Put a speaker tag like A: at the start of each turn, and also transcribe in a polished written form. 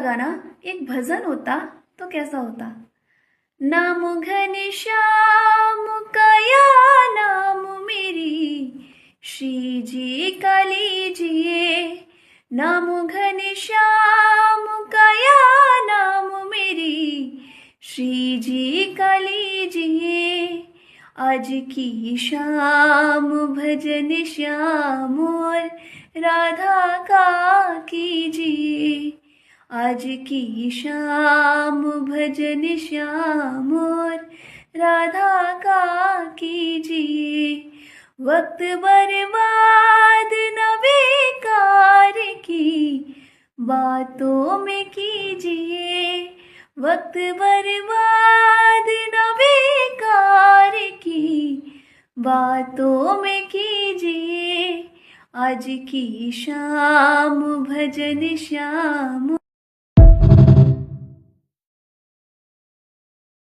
A: गाना एक भजन होता तो कैसा होता? नाम घन श्याम कया नाम मेरी, श्री जी का लीजिए। नाम घन श्याम कया नाम मेरी, श्री जी का लीजिए। आज की शाम भजन श्याम और राधा का कीजिए। आज की शाम भजन श्याम और राधा का कीजिए। वक्त बर्बाद न बेकार की बातों में कीजिए। वक्त बर्बाद न बेकार की बातों में कीजिए। आज की शाम भजन श्याम।